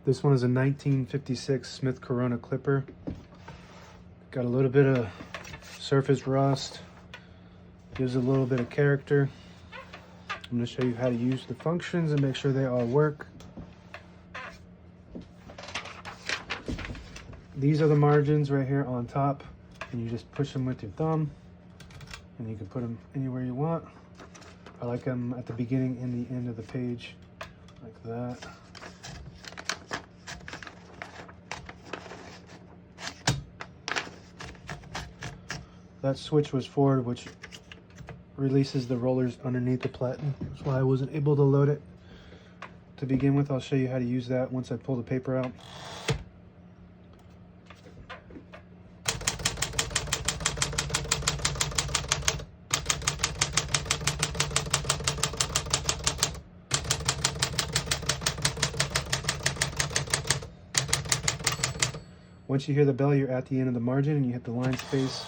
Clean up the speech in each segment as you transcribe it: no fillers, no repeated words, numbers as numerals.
This one is a 1956 Smith Corona clipper. Got a little bit of surface rust. Gives a little bit of character. I'm going to show you how to use the functions and make sure they all work. These are the margins right here on top, and you just push them with your thumb, and you can put them anywhere you want. I like them at the beginning and the end of the page, like that. That switch was forward, which releases the rollers underneath the platen. That's why I wasn't able to load it to begin with. I'll show you how to use that once I pull the paper out. Once you hear the bell, you're at the end of the margin and you hit the line space.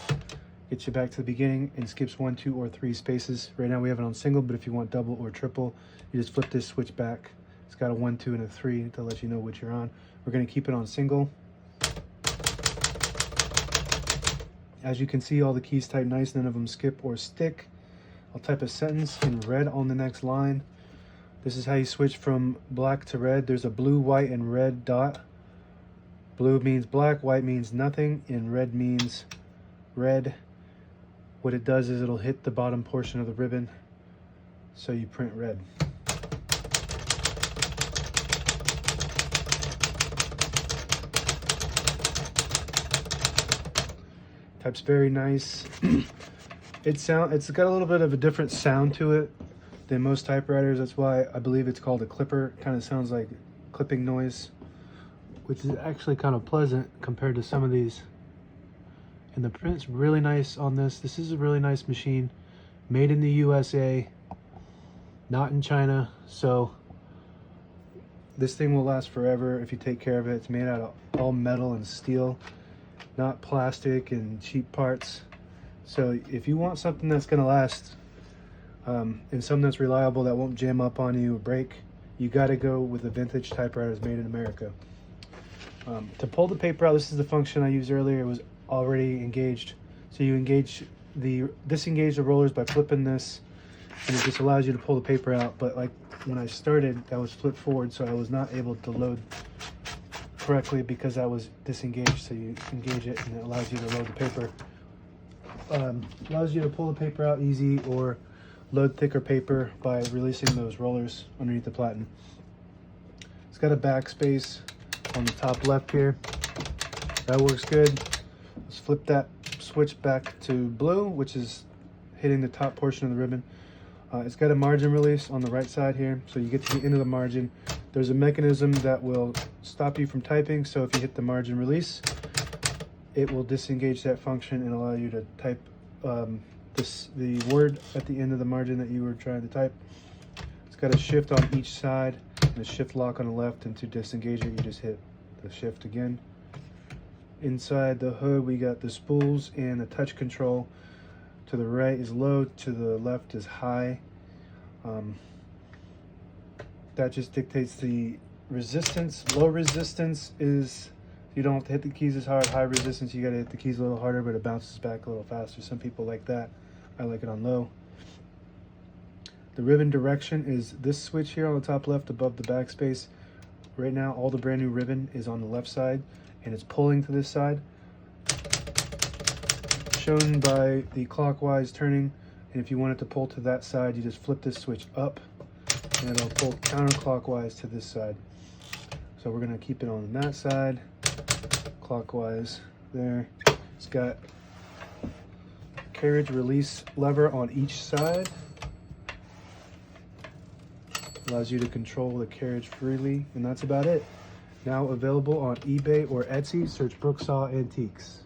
Gets you back to the beginning and skips 1, 2, or 3 spaces. Right now we have it on single, but if you want double or triple, you just flip this switch back. It's got a 1, 2, and a 3 to let you know which you're on. We're going to keep it on single. As you can see, all the keys type nice, none of them skip or stick. I'll type a sentence in red on the next line. This is how you switch from black to red. There's a blue, white, and red dot. Blue means black, white means nothing, and red means red. What it does is it'll hit the bottom portion of the ribbon, so you print red. Type's very nice. It's got a little bit of a different sound to it than most typewriters. That's why I believe it's called a clipper. Kind of sounds like clipping noise, which is actually kind of pleasant compared to some of these. And the print's really nice on this. This is a really nice machine, made in the USA, not in China. So this thing will last forever if you take care of it. It's made out of all metal and steel, not plastic and cheap parts. So if you want something that's going to last and something that's reliable, that won't jam up on you or break, you got to go with the vintage typewriters made in America. To pull the paper out, this is the function I used earlier. It was already engaged, so you disengage the rollers by flipping this, and it just allows you to pull the paper out. But like when I started, that was flipped forward, so I was not able to load correctly because I was disengaged. So you engage it and it allows you to load the paper. Allows you to pull the paper out easy or load thicker paper by releasing those rollers underneath the platen. It's got a backspace on the top left here. That works good. Let's flip that switch back to blue, which is hitting the top portion of the ribbon. It's got a margin release on the right side here, so you get to the end of the margin. There's a mechanism that will stop you from typing, so if you hit the margin release, it will disengage that function and allow you to type the word at the end of the margin that you were trying to type. It's got a shift on each side and a shift lock on the left, and to disengage it, you just hit the shift again. Inside the hood, we got the spools and the touch control. To the right is low, to the left is high. That just dictates the resistance. Low resistance is you don't have to hit the keys as hard. High resistance, you gotta hit the keys a little harder, but it bounces back a little faster. Some people like that. I like it on low. The ribbon direction is this switch here on the top left above the backspace. Right now, all the brand new ribbon is on the left side, and it's pulling to this side, shown by the clockwise turning. And if you want it to pull to that side, you just flip this switch up and it'll pull counterclockwise to this side. So we're going to keep it on that side, clockwise there. It's got carriage release lever on each side. Allows you to control the carriage freely, and that's about it. Now available on eBay or Etsy. Search Brooksaw Antiques.